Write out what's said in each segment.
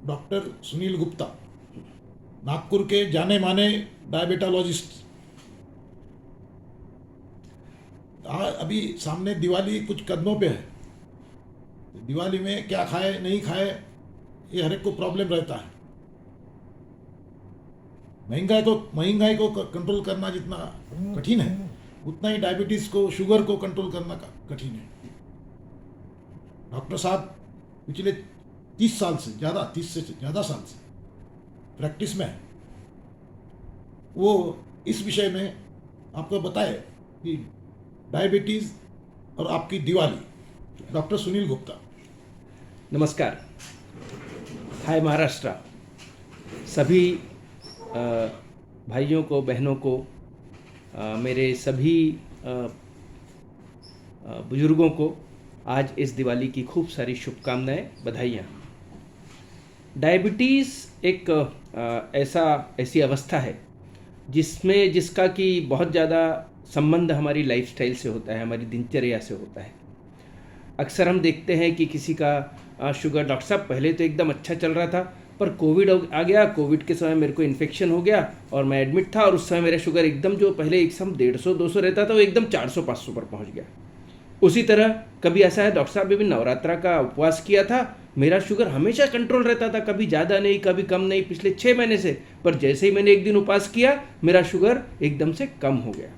Doctor Sunil Gupta, Nagpur के जाने माने डायबिटोलॉजिस्ट। अभी सामने दिवाली कुछ कदमों पे है। दिवाली में क्या खाए नहीं खाए, ये हर एक को प्रॉब्लम रहता है। महंगाई को कंट्रोल करना जितना कठिन है, उतना ही डायबिटीज़ को, शुगर को कंट्रोल करना कठिन है। डॉक्टर साहब पिछले 30 साल से ज़्यादा, 30 से ज़्यादा साल से प्रैक्टिस में है। वो इस विषय में आपको बताए कि डायबिटीज़ और आपकी दिवाली। डॉक्टर सुनील गुप्ता। नमस्कार। हाय महाराष्ट्र। सभी भाइयों को, बहनों को, मेरे सभी बुजुर्गों को आज इस दिवाली की खूब सारी शुभकामनाएं, बधाइयाँ। डायबिटीज़ एक ऐसी अवस्था है जिसका कि बहुत ज़्यादा संबंध हमारी लाइफस्टाइल से होता है, हमारी दिनचर्या से होता है। अक्सर हम देखते हैं कि किसी का शुगर, डॉक्टर साहब पहले तो एकदम अच्छा चल रहा था, पर कोविड आ गया, कोविड के समय मेरे को इन्फेक्शन हो गया और मैं एडमिट था, और उस समय मेरा शुगर एकदम, जो पहले एकदम 150-200 रहता था, वो एकदम 400-500 पर पहुंच गया। उसी तरह कभी ऐसा है, डॉक्टर साहब ने भी नवरात्रा का उपवास किया था, मेरा शुगर हमेशा कंट्रोल रहता था, कभी ज़्यादा नहीं कभी कम नहीं, पिछले 6 महीने से। पर जैसे ही मैंने एक दिन उपवास किया, मेरा शुगर एकदम से कम हो गया।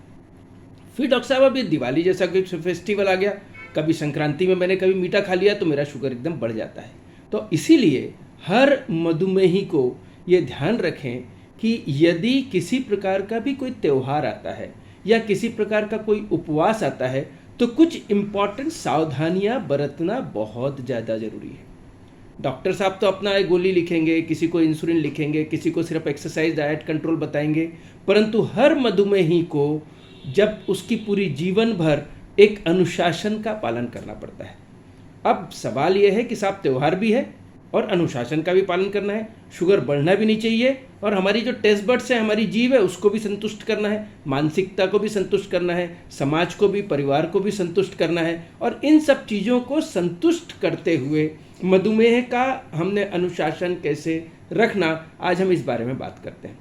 फिर डॉक्टर साहब अभी दिवाली जैसा कुछ फेस्टिवल आ गया, कभी संक्रांति में मैंने कभी मीठा खा लिया तो मेरा शुगर एकदम बढ़ जाता है। तो इसीलिए हर मधुमेही को ये ध्यान रखें कि यदि किसी प्रकार का भी कोई त्यौहार आता है या किसी प्रकार का कोई उपवास आता है, तो कुछ इम्पॉर्टेंट सावधानियां बरतना बहुत ज़्यादा ज़रूरी है। डॉक्टर साहब तो अपना एक गोली लिखेंगे, किसी को इंसुलिन लिखेंगे, किसी को सिर्फ एक्सरसाइज, डाइट कंट्रोल बताएंगे, परंतु हर मधुमेही को जब उसकी पूरी जीवन भर एक अनुशासन का पालन करना पड़ता है। अब सवाल यह है कि साहब त्यौहार भी है और अनुशासन का भी पालन करना है, शुगर बढ़ना भी नहीं चाहिए, और हमारी जो टेस्ट बड्स है, हमारी जीव है, उसको भी संतुष्ट करना है, मानसिकता को भी संतुष्ट करना है, समाज को भी, परिवार को भी संतुष्ट करना है। और इन सब चीज़ों को संतुष्ट करते हुए मधुमेह का हमने अनुशासन कैसे रखना, आज हम इस बारे में बात करते हैं।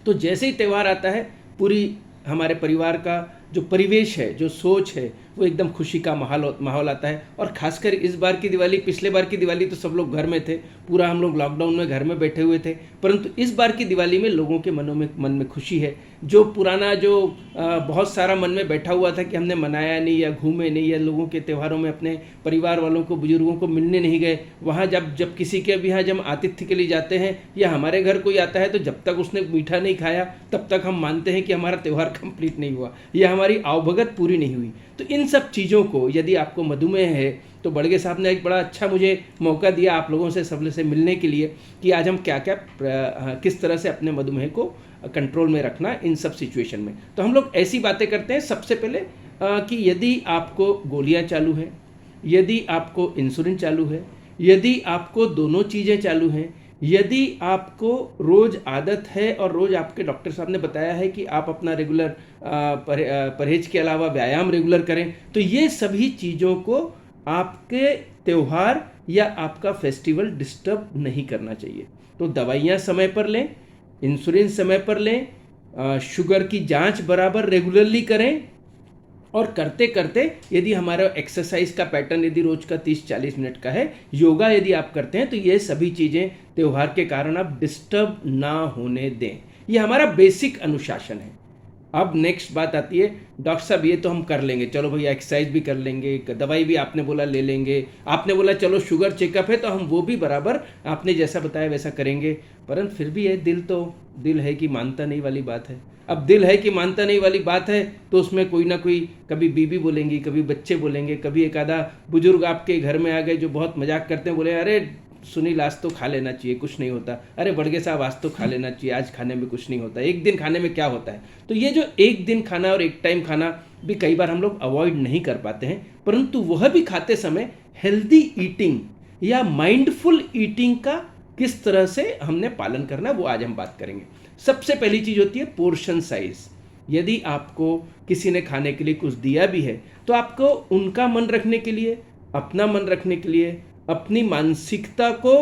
तो जैसे ही त्यौहार आता है, पूरी हमारे परिवार का जो परिवेश है, जो सोच है, वो एकदम खुशी का माहौल आता है। और खासकर इस बार की दिवाली, पिछले बार की दिवाली तो सब लोग घर में थे, पूरा हम लोग लॉकडाउन में घर में बैठे हुए थे, परंतु इस बार की दिवाली में लोगों के मन में खुशी है। जो पुराना जो बहुत सारा मन में बैठा हुआ था कि हमने मनाया नहीं या घूमे नहीं या लोगों के त्योहारों में अपने परिवार वालों को, बुजुर्गों को मिलने नहीं गए, वहाँ जब किसी के भी यहाँ जब आतिथ्य के लिए जाते हैं या हमारे घर कोई आता है, तो जब तक उसने मीठा नहीं खाया तब तक हम मानते हैं कि हमारा त्यौहार कंप्लीट नहीं हुआ या हमारी आवभगत पूरी नहीं हुई। तो इन सब चीज़ों को, यदि आपको मधुमेह है, तो बड़गे साहब ने एक बड़ा अच्छा मुझे मौका दिया आप लोगों से, सबसे से मिलने के लिए, कि आज हम किस तरह से अपने मधुमेह को कंट्रोल में रखना इन सब सिचुएशन में। तो हम लोग ऐसी बातें करते हैं सबसे पहले कि यदि आपको गोलियां चालू हैं, यदि आपको इंसुलिन चालू है, यदि आपको दोनों चीज़ें चालू हैं, यदि आपको रोज़ आदत है और रोज़ आपके डॉक्टर साहब ने बताया है कि आप अपना रेगुलर परहेज के अलावा व्यायाम रेगुलर करें, तो ये सभी चीज़ों को आपके त्यौहार या आपका फेस्टिवल डिस्टर्ब नहीं करना चाहिए। तो दवाइयाँ समय पर लें, इंसुलिन समय पर लें, शुगर की जांच बराबर रेगुलरली करें, और करते करते यदि हमारा एक्सरसाइज का पैटर्न यदि रोज का 30-40 मिनट का है, योगा यदि आप करते हैं, तो ये सभी चीज़ें त्यौहार के कारण आप डिस्टर्ब ना होने दें। ये हमारा बेसिक अनुशासन है। अब नेक्स्ट बात आती है, डॉक्टर साहब ये तो हम कर लेंगे, चलो भैया एक्सरसाइज भी कर लेंगे, दवाई भी आपने बोला ले लेंगे, आपने बोला चलो शुगर चेकअप है तो हम वो भी बराबर आपने जैसा बताया वैसा करेंगे, परंतु फिर भी ये दिल है कि मानता नहीं वाली बात है। अब दिल है कि मानता नहीं वाली बात है, तो उसमें कोई ना कोई, कभी बीबी बोलेंगी, कभी बच्चे बोलेंगे, कभी एक आधा बुजुर्ग आपके घर में आ गए जो बहुत मजाक करते हैं, बोले अरे सुनील आज तो खा लेना चाहिए, कुछ नहीं होता, अरे बड़गे साहब आज तो खा लेना चाहिए, आज खाने में कुछ नहीं होता, एक दिन खाने में क्या होता है। तो ये जो एक दिन खाना और एक टाइम खाना भी कई बार हम लोग अवॉइड नहीं कर पाते हैं, परंतु वह भी खाते समय हेल्दी ईटिंग या माइंडफुल ईटिंग का किस तरह से हमने पालन करना, वो आज हम बात करेंगे। सबसे पहली चीज़ होती है पोर्शन साइज। यदि आपको किसी ने खाने के लिए कुछ दिया भी है, तो आपको उनका मन रखने के लिए, अपना मन रखने के लिए, अपनी मानसिकता को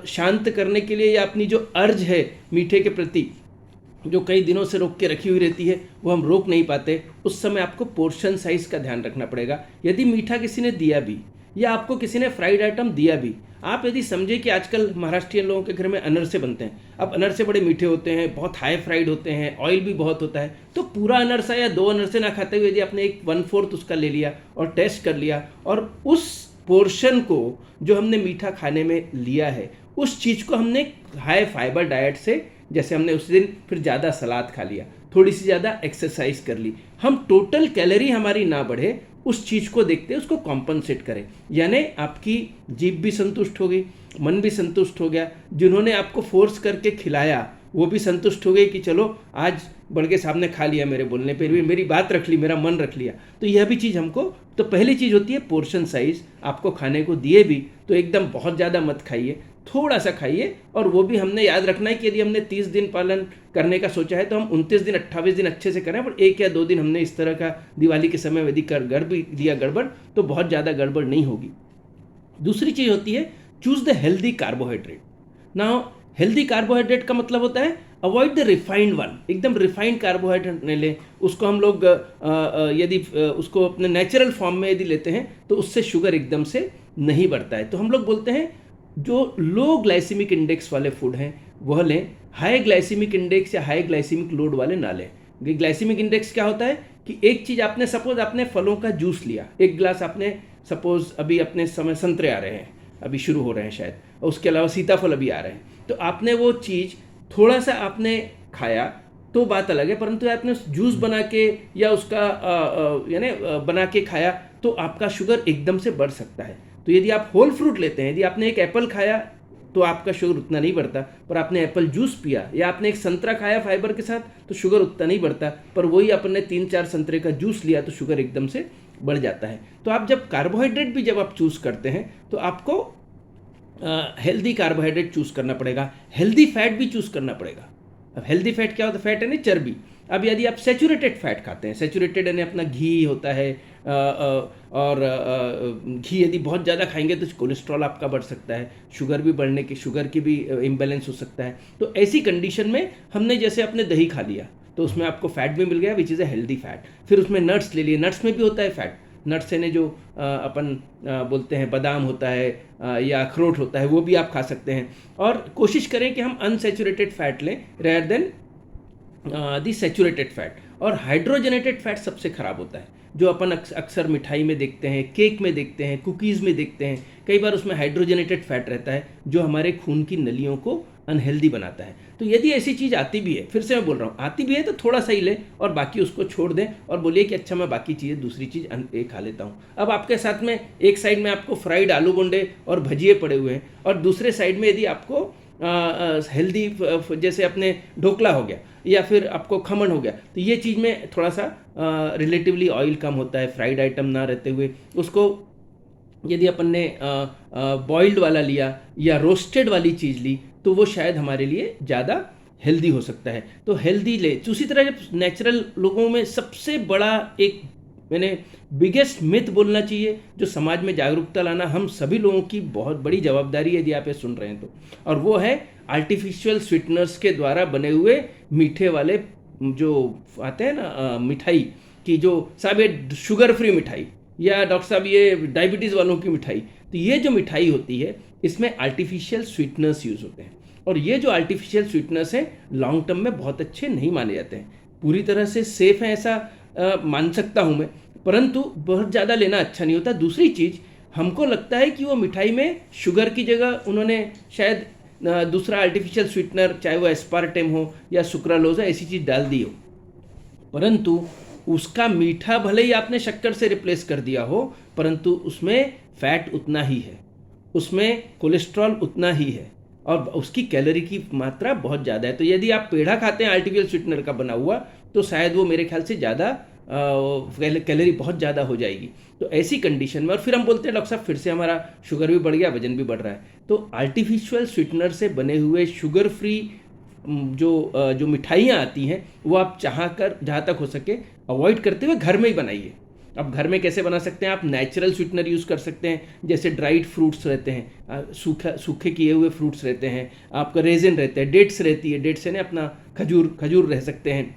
शांत करने के लिए या अपनी जो अर्ज है मीठे के प्रति जो कई दिनों से रोक के रखी हुई रहती है वो हम रोक नहीं पाते, उस समय आपको पोर्शन साइज़ का ध्यान रखना पड़ेगा। यदि मीठा किसी ने दिया भी या आपको किसी ने फ्राइड आइटम दिया भी, आप यदि समझे कि आजकल महाराष्ट्रियन लोगों के घर में अनरसे बनते हैं, अब अनरसे बड़े मीठे होते हैं, बहुत हाई फ्राइड होते हैं, ऑयल भी बहुत होता है, तो पूरा अनरसा या 2 अनरसे ना खाते हुए यदि आपने एक 1/4 उसका ले लिया और टेस्ट कर लिया और उस पोर्शन को जो हमने मीठा खाने में लिया है उस चीज़ को हमने हाई फाइबर डाइट से, जैसे हमने उस दिन फिर ज़्यादा सलाद खा लिया, थोड़ी सी ज़्यादा एक्सरसाइज कर ली, हम टोटल कैलोरी हमारी ना बढ़े उस चीज़ को देखते उसको कॉम्पनसेट करें, यानी आपकी जीभ भी संतुष्ट हो गई, मन भी संतुष्ट हो गया, जिन्होंने आपको फोर्स करके खिलाया वो भी संतुष्ट हो गए कि चलो आज बड़के साहब ने खा लिया, मेरे बोलने पर भी मेरी बात रख ली, मेरा मन रख लिया। तो यह भी चीज़ हमको, तो पहली चीज़ होती है पोर्शन साइज़। आपको खाने को दिए भी तो एकदम बहुत ज़्यादा मत खाइए, थोड़ा सा खाइए, और वो भी हमने याद रखना है कि यदि हमने 30 दिन पालन करने का सोचा है तो हम 29 दिन 28 दिन अच्छे से करें, पर 1 या 2 दिन हमने इस तरह का दिवाली के समय यदि कर भी दिया गड़बड़ तो बहुत ज़्यादा गड़बड़ नहीं होगी। दूसरी चीज़ होती है choose the healthy carbohydrate. Now healthy carbohydrate का मतलब होता है अवॉइड द रिफाइंड वन। एकदम रिफाइंड कार्बोहाइड्रेट नहीं लें, उसको हम लोग यदि उसको अपने नेचुरल फॉर्म में यदि लेते हैं तो उससे शुगर एकदम से नहीं बढ़ता है। तो हम लोग बोलते हैं जो लो ग्लाइसेमिक इंडेक्स वाले फूड हैं वह लें, हाई ग्लाइसेमिक इंडेक्स या हाई ग्लाइसेमिक लोड वाले ना लें। ग्लाइसेमिक इंडेक्स क्या होता है कि एक चीज़ आपने सपोज आपने फलों का जूस लिया, एक गिलास आपने सपोज, अभी अपने समय संतरे आ रहे हैं, अभी शुरू हो रहे हैं शायद, और उसके अलावा सीताफल अभी आ रहे हैं, तो आपने वो चीज़ थोड़ा सा आपने खाया तो बात अलग है, परंतु आपने जूस बना के या उसका यानी बना के खाया तो आपका शुगर एकदम से बढ़ सकता है। तो यदि आप होल फ्रूट लेते हैं, यदि आपने एक एप्पल खाया तो आपका शुगर उतना नहीं बढ़ता, पर आपने एप्पल जूस पिया या आपने एक संतरा खाया फाइबर के साथ तो शुगर उतना नहीं बढ़ता, पर वही आपने 3-4 संतरे का जूस लिया तो शुगर एकदम से बढ़ जाता है। तो आप जब कार्बोहाइड्रेट भी जब आप चूज़ करते हैं तो आपको हेल्दी कार्बोहाइड्रेट चूज़ करना पड़ेगा, हेल्दी फैट भी चूज़ करना पड़ेगा। अब हेल्दी फैट क्या होता है? फैट है ना चर्बी। अब यदि आप सेचुरेटेड फैट खाते हैं, सेचुरेटेड यानी अपना घी होता है, और घी यदि बहुत ज़्यादा खाएंगे तो कोलेस्ट्रॉल आपका बढ़ सकता है, शुगर की भी इम्बैलेंस हो सकता है। तो ऐसी कंडीशन में हमने जैसे अपने दही खा लिया तो उसमें आपको फैट भी मिल गया, which is a healthy fat. फिर उसमें नट्स ले लिए, नट्स में भी होता है फैट, नट्स यानी जो अपन बोलते हैं बादाम होता है या अखरोट होता है, वो भी आप खा सकते हैं। और कोशिश करें कि हम अनसेचुरेटेड फैट लें रेदर देन दी सेचुरेटेड फैट। और हाइड्रोजनेटेड फैट सबसे ख़राब होता है, जो अपन अक्सर मिठाई में देखते हैं, केक में देखते हैं, कुकीज़ में देखते हैं, कई बार उसमें हाइड्रोजनेटेड फैट रहता है जो हमारे खून की नलियों को अनहेल्दी बनाता है। तो यदि ऐसी चीज़ आती भी है, फिर से मैं बोल रहा हूँ, आती भी है तो थोड़ा सा ही लें और बाकी उसको छोड़ दें और बोलिए कि अच्छा मैं बाकी चीज़ें दूसरी चीज़ खा लेता हूँ। अब आपके साथ में एक साइड में आपको फ्राइड आलू बोंडे और भजिए पड़े हुए हैं और दूसरे साइड में यदि आपको हेल्दी जैसे अपने ढोकला हो गया या फिर आपको खमन हो गया, तो ये चीज़ में थोड़ा सा रिलेटिवली ऑयल कम होता है, फ्राइड आइटम ना रहते हुए उसको यदि अपन ने बॉइल्ड वाला लिया या रोस्टेड वाली चीज़ ली तो वो शायद हमारे लिए ज़्यादा हेल्दी हो सकता है। तो हेल्दी ले। उसी तरह जब नेचुरल लोगों में सबसे बड़ा एक मैंने बिगेस्ट मिथ बोलना चाहिए जो समाज में जागरूकता लाना हम सभी लोगों की बहुत बड़ी जवाबदारी है यदि आप ये सुन रहे हैं तो, और वो है आर्टिफिशियल स्वीटनर्स के द्वारा बने हुए मीठे वाले जो आते हैं ना मिठाई की, जो साहब ये शुगर फ्री मिठाई या डॉक्टर साहब ये डायबिटीज़ वालों की मिठाई। तो ये जो मिठाई होती है इसमें आर्टिफिशियल स्वीटनर्स यूज़ होते हैं और ये जो आर्टिफिशियल स्वीटनर्स हैं लॉन्ग टर्म में बहुत अच्छे नहीं माने जाते हैं। पूरी तरह से सेफ हैं ऐसा मान सकता हूँ मैं, परंतु बहुत ज़्यादा लेना अच्छा नहीं होता। दूसरी चीज़, हमको लगता है कि वो मिठाई में शुगर की जगह उन्होंने शायद दूसरा आर्टिफिशियल स्वीटनर, चाहे वो एस्पार्टेम हो या सुक्रालोज़ा, ऐसी चीज़ डाल दी हो, परंतु उसका मीठा भले ही आपने शक्कर से रिप्लेस कर दिया हो, परंतु उसमें फैट उतना ही है, उसमें कोलेस्ट्रॉल उतना ही है और उसकी कैलोरी की मात्रा बहुत ज़्यादा है। तो यदि आप पेड़ा खाते हैं आर्टिफिशियल स्वीटनर का बना हुआ तो शायद वो मेरे ख्याल से ज़्यादा कैलोरी बहुत ज़्यादा हो जाएगी। तो ऐसी कंडीशन में और फिर हम बोलते हैं डॉक्टर साहब फिर से हमारा शुगर भी बढ़ गया, वजन भी बढ़ रहा है। तो आर्टिफिशियल स्वीटनर से बने हुए शुगर फ्री जो मिठाइयाँ आती हैं वो आप जहाँ तक हो सके अवॉइड करते हुए घर में ही बनाइए। अब घर में कैसे बना सकते हैं आप? नेचुरल स्वीटनर यूज़ कर सकते हैं, जैसे ड्राइड फ्रूट्स रहते हैं, सूखे किए हुए फ्रूट्स रहते हैं, आपका रेजिन रहते हैं, डेट्स रहती है, डेट्स है ना अपना खजूर रह सकते हैं,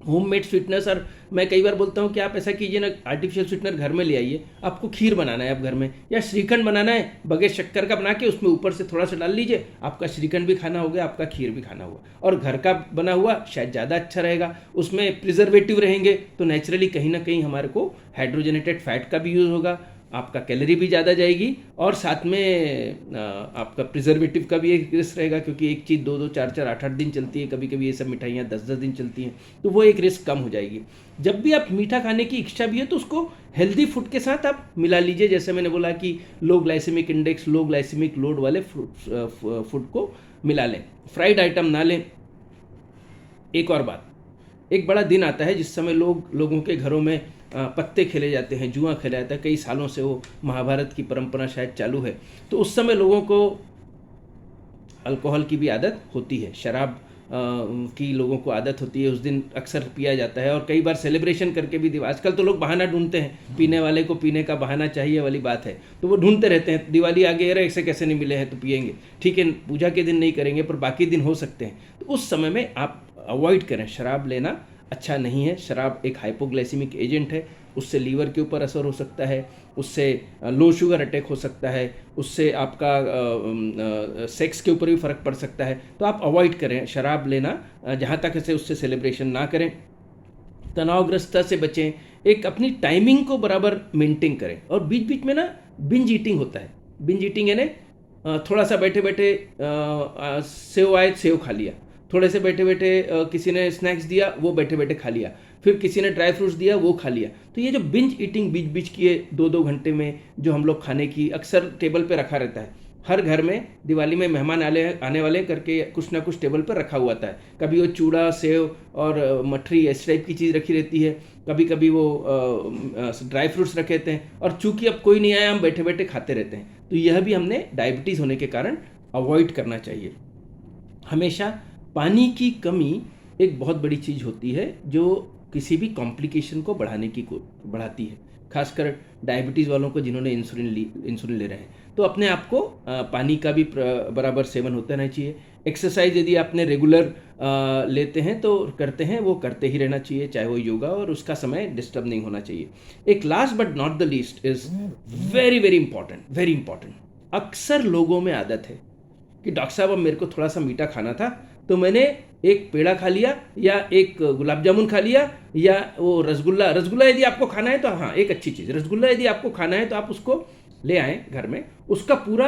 होममेड स्वीटनर्स। और मैं कई बार बोलता हूँ कि आप ऐसा कीजिए ना, आर्टिफिशियल स्वीटनर घर में ले आइए। आपको खीर बनाना है आप घर में, या श्रीखंड बनाना है, बगैर शक्कर का बना के उसमें ऊपर से थोड़ा सा डाल लीजिए, आपका श्रीखंड भी खाना हो गया, आपका खीर भी खाना हुआ। और घर का बना हुआ शायद ज़्यादा अच्छा रहेगा, उसमें प्रिजर्वेटिव रहेंगे तो नेचुरली कहीं ना कहीं हमारे को हाइड्रोजनेटेड फैट का भी यूज़ होगा, आपका कैलोरी भी ज़्यादा जाएगी, और साथ में आपका प्रिजर्वेटिव का भी एक रिस्क रहेगा, क्योंकि एक चीज़ 2-2, 4-4, 8-8 दिन चलती है, कभी कभी ये सब मिठाइयाँ 10-10 दिन चलती हैं, तो वो एक रिस्क कम हो जाएगी। जब भी आप मीठा खाने की इच्छा भी है तो उसको हेल्दी फूड के साथ आप मिला लीजिए। जैसे मैंने बोला कि लो ग्लाइसेमिक इंडेक्स, लो ग्लाइसेमिक लोड वाले फूड को मिला लें, फ्राइड आइटम ना लें। एक और बात, एक बड़ा दिन आता है जिस समय लोगों के घरों में पत्ते खेले जाते हैं, जुआ खेला जाता है, कई सालों से वो महाभारत की परंपरा शायद चालू है, तो उस समय लोगों को अल्कोहल की भी आदत होती है, शराब की लोगों को आदत होती है, उस दिन अक्सर पिया जाता है, और कई बार सेलिब्रेशन करके भी आजकल तो लोग बहाना ढूंढते हैं, पीने वाले को पीने का बहाना चाहिए वाली बात है, तो वो ढूंढते रहते हैं, दिवाली आ गई, अरे ऐसे कैसे नहीं मिले हैं तो पिएंगे, ठीक है पूजा के दिन नहीं करेंगे पर बाकी दिन हो सकते हैं, तो उस समय में आप अवॉइड करें, शराब लेना अच्छा नहीं है। शराब एक हाइपोग्लाइसीमिक एजेंट है, उससे लीवर के ऊपर असर हो सकता है, उससे लो शुगर अटैक हो सकता है, उससे आपका सेक्स के ऊपर भी फ़र्क पड़ सकता है, तो आप अवॉइड करें शराब लेना, जहाँ तक ऐसे उससे सेलिब्रेशन ना करें। तनावग्रस्तता से बचें, एक अपनी टाइमिंग को बराबर मेंटेन करें, और बीच बीच में ना बिंज ईटिंग होता है। बिंज ईटिंग यानी थोड़ा सा बैठे बैठे सेव आए सेव खा लिया, थोड़े से बैठे बैठे किसी ने स्नैक्स दिया वो बैठे बैठे खा लिया, फिर किसी ने ड्राई फ्रूट्स दिया वो खा लिया। तो ये जो बिंज ईटिंग बीच बीच किए 2-2 घंटे में जो हम लोग खाने की अक्सर टेबल पे रखा रहता है, हर घर में दिवाली में मेहमान आने वाले करके कुछ ना कुछ टेबल पर रखा हुआ था, कभी वो चूड़ा सेव और मठरी इस टाइप की चीज़ रखी रहती है, कभी कभी वो ड्राई फ्रूट्स रखे रहते हैं, और चूंकि अब कोई नहीं आया हम बैठे बैठे खाते रहते हैं, तो यह भी हमने डायबिटीज़ होने के कारण अवॉइड करना चाहिए। हमेशा पानी की कमी एक बहुत बड़ी चीज़ होती है जो किसी भी कॉम्प्लिकेशन को बढ़ाती है, खासकर डायबिटीज़ वालों को जिन्होंने इंसुलिन ले रहे हैं, तो अपने आप को पानी का भी बराबर सेवन होता रहना चाहिए। एक्सरसाइज यदि आपने रेगुलर लेते हैं तो करते हैं, वो करते ही रहना चाहिए, चाहे वो योगा, और उसका समय डिस्टर्ब नहीं होना चाहिए। एक last but not the least is very very important. अक्सर लोगों में आदत है कि डॉक्टर साहब अब मेरे को थोड़ा सा मीठा खाना था तो मैंने एक पेड़ा खा लिया, या एक गुलाब जामुन खा लिया, या वो रसगुल्ला यदि आपको खाना है तो हाँ एक अच्छी चीज़, रसगुल्ला यदि आपको खाना है तो आप उसको ले आएँ घर में, उसका पूरा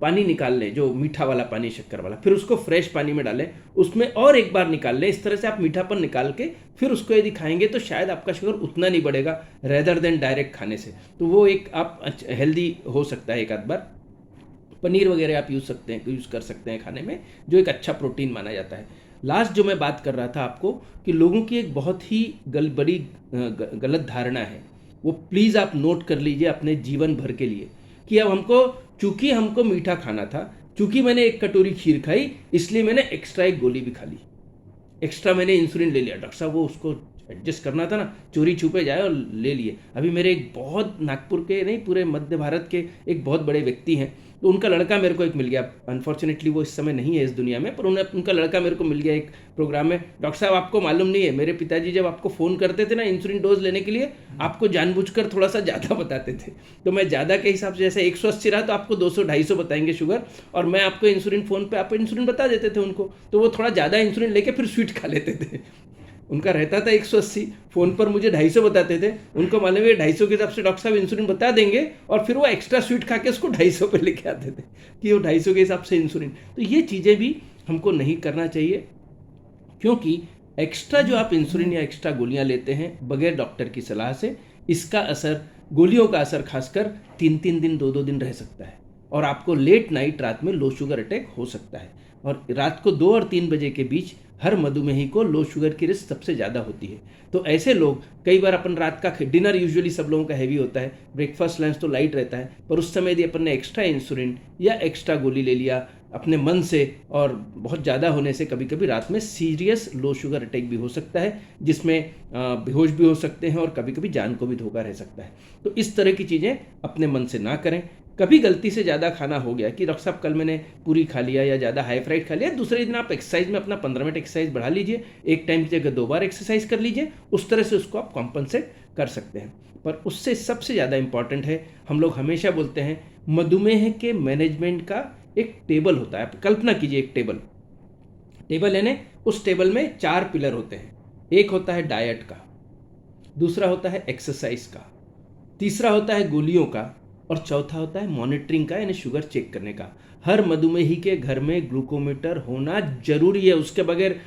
पानी निकाल लें, जो मीठा वाला पानी शक्कर वाला, फिर उसको फ्रेश पानी में डालें, उसमें और एक बार निकाल लें। इस तरह से आप मीठापन निकाल के फिर उसको यदि खाएंगे तो शायद आपका शुगर उतना नहीं बढ़ेगा रेदर देन डायरेक्ट खाने से, तो वो एक आप हेल्दी हो सकता है। एक आध बार पनीर वगैरह आप यूज़ कर सकते हैं खाने में, जो एक अच्छा प्रोटीन माना जाता है। लास्ट जो मैं बात कर रहा था आपको कि लोगों की एक बहुत ही बड़ी गलत धारणा है, वो प्लीज़ आप नोट कर लीजिए अपने जीवन भर के लिए, कि अब चूंकि हमको मीठा खाना था, चूंकि मैंने एक कटोरी खीर खाई इसलिए मैंने एक्स्ट्रा एक गोली भी खा ली, एक्स्ट्रा मैंने इंसुलिन ले लिया। डॉक्टर साहब वो उसको एडजस्ट करना था ना, चोरी छुपे जाए और ले लिए। अभी मेरे एक बहुत नागपुर के नहीं पूरे मध्य भारत के एक बहुत बड़े व्यक्ति हैं, तो उनका लड़का मेरे को एक मिल गया, अनफॉर्चुनेटली वो इस समय नहीं है इस दुनिया में, पर उनका लड़का मेरे को मिल गया एक प्रोग्राम में। डॉक्टर साहब आपको मालूम नहीं है, मेरे पिताजी जब आपको फ़ोन करते थे ना इंसुलिन डोज लेने के लिए, आपको जानबूझकर थोड़ा सा ज़्यादा बताते थे, तो मैं ज़्यादा के हिसाब से जैसे 180 रहा तो आपको 200-250 बताएंगे शुगर, और मैं आपको इंसुलिन फ़ोन पर आप इंसुलिन बता देते थे उनको, तो वो थोड़ा ज़्यादा इंसुलिन लेके फिर स्वीट खा लेते थे। उनका रहता था 180, फ़ोन पर मुझे 250 बताते थे, उनको मालूम है 250 के हिसाब से डॉक्टर साहब इंसुलिन बता देंगे, और फिर वो एक्स्ट्रा स्वीट खा के उसको 250 पे लेके आते थे कि वो 250 के हिसाब से इंसुलिन। तो ये चीज़ें भी हमको नहीं करना चाहिए, क्योंकि एक्स्ट्रा जो आप इंसुलिन या एक्स्ट्रा गोलियां लेते हैं बगैर डॉक्टर की सलाह से, इसका असर, गोलियों का असर खासकर 3-3 दिन 2-2 दिन रह सकता है, और आपको लेट नाइट रात में लो शुगर अटैक हो सकता है। और रात को 2 और 3 बजे के बीच हर मधुमेही को लो शुगर की रिस्क सबसे ज़्यादा होती है। तो ऐसे लोग कई बार अपन रात का डिनर यूजुअली सब लोगों का हैवी होता है, ब्रेकफास्ट लंच तो लाइट रहता है, पर उस समय यदि अपन ने एक्स्ट्रा इंसुलिन या एक्स्ट्रा गोली ले लिया अपने मन से और बहुत ज़्यादा होने से कभी कभी रात में सीरियस लो शुगर अटैक भी हो सकता है, जिसमें बेहोश भी हो सकते हैं और कभी कभी जान को भी धोखा रह सकता है। तो इस तरह की चीज़ें अपने मन से ना करें। कभी गलती से ज़्यादा खाना हो गया कि डॉक्टर साहब कल मैंने पूरी खा लिया या ज़्यादा हाई फ्राइड खा लिया, दूसरे दिन आप एक्सरसाइज में अपना 15 मिनट एक्सरसाइज बढ़ा लीजिए, एक टाइम की जगह 2 बार एक्सरसाइज कर लीजिए, उस तरह से उसको आप कॉम्पनसेट कर सकते हैं। पर उससे सबसे ज़्यादा इम्पॉर्टेंट है, हम लोग हमेशा बोलते हैं मधुमेह के मैनेजमेंट का एक टेबल होता है। आप कल्पना कीजिए एक टेबल यानी उस टेबल में 4 पिलर होते हैं। एक होता है डाइट का, दूसरा होता है एक्सरसाइज का, तीसरा होता है गोलियों का, और चौथा होता है मॉनिटरिंग का यानी शुगर चेक करने का। हर मधुमेही के घर में ग्लूकोमीटर होना जरूरी है। उसके बगैर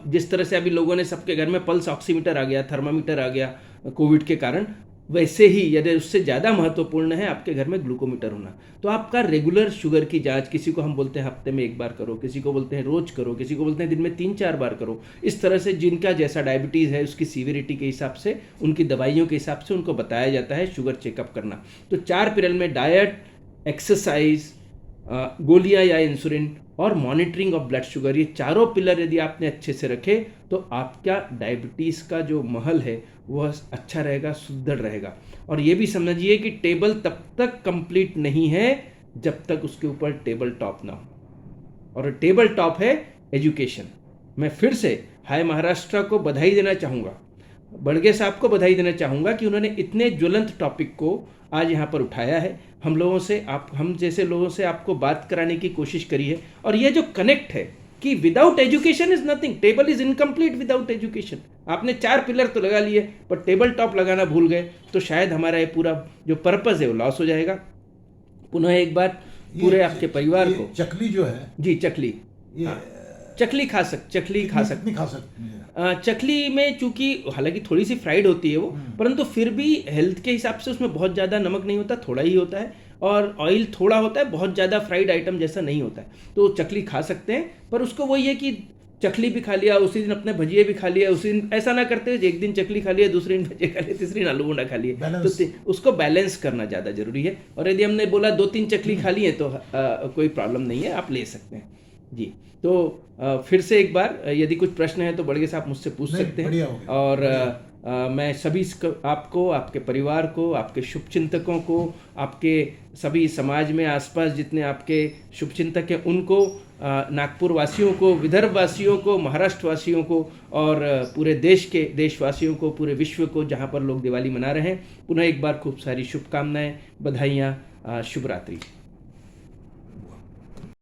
जिस तरह से अभी लोगों ने सबके घर में पल्स ऑक्सीमीटर आ गया, थर्मामीटर आ गया कोविड के कारण, वैसे ही यदि उससे ज़्यादा महत्वपूर्ण है आपके घर में ग्लूकोमीटर होना। तो आपका रेगुलर शुगर की जांच, किसी को हम बोलते हैं हफ्ते में 1 बार करो, किसी को बोलते हैं रोज करो, किसी को बोलते हैं दिन में 3-4 बार करो। इस तरह से जिनका जैसा डायबिटीज़ है उसकी सीवियरिटी के हिसाब से, उनकी दवाइयों के हिसाब से उनको बताया जाता है शुगर चेकअप करना। तो 4 पिलर में डाइट, एक्सरसाइज, गोलियां या इंसुलिन और मॉनिटरिंग ऑफ ब्लड शुगर, ये चारों पिलर यदि आपने अच्छे से रखे तो आपका डायबिटीज़ का जो महल है वह अच्छा रहेगा, सुदृढ़ रहेगा। और ये भी समझिए कि टेबल तब तक कंप्लीट नहीं है जब तक उसके ऊपर टेबल टॉप ना हो, और टेबल टॉप है एजुकेशन। मैं फिर से हाय महाराष्ट्र को बधाई देना चाहूँगा, बड़गे साहब को बधाई देना चाहूँगा कि उन्होंने इतने ज्वलंत टॉपिक को आज यहाँ पर उठाया है। हम जैसे लोगों से आपको बात कराने की कोशिश करी है। और ये जो कनेक्ट है कि without education is nothing, table is incomplete without education. आपने 4 पिलर तो लगा लिए पर टेबल टॉप लगाना भूल गए तो शायद हमारा ये पूरा जो पर्पस है वो लॉस हो जाएगा। पुनः एक बार पूरे आपके परिवार को, चकली जो है जी चकली, चकली खा सकते हैं। चकली में चूंकि हालांकि थोड़ी सी फ्राइड होती है वो, परंतु फिर भी हेल्थ के हिसाब से उसमें बहुत ज़्यादा नमक नहीं होता, थोड़ा ही होता है, और ऑयल थोड़ा होता है, बहुत ज़्यादा फ्राइड आइटम जैसा नहीं होता है। तो चकली खा सकते हैं, पर उसको वही है कि चकली भी खा लिया, उसी दिन अपने भजिए भी खा लिया, उसी दिन ऐसा ना करते एक दिन चकली खा लिया, दूसरे दिन भजिए खा लिया, तीसरे दिन आलू बोंडा खा लिए। तो उसको बैलेंस करना ज़्यादा जरूरी है। और यदि हमने बोला 2-3 चकली खा लिए तो कोई प्रॉब्लम नहीं है, आप ले सकते हैं जी। तो फिर से एक बार यदि कुछ प्रश्न है तो बड़गे साहब मुझसे पूछ सकते हैं। और मैं सभी आपको, आपके परिवार को, आपके शुभचिंतकों को, आपके सभी समाज में आसपास जितने आपके शुभचिंतक हैं उनको, नागपुर वासियों को, विदर्भ वासियों को, महाराष्ट्र वासियों को, और पूरे देशवासियों को, पूरे विश्व को जहाँ पर लोग दिवाली मना रहे हैं, पुनः एक बार खूब सारी शुभकामनाएं, बधाइयाँ, शुभ रात्रि।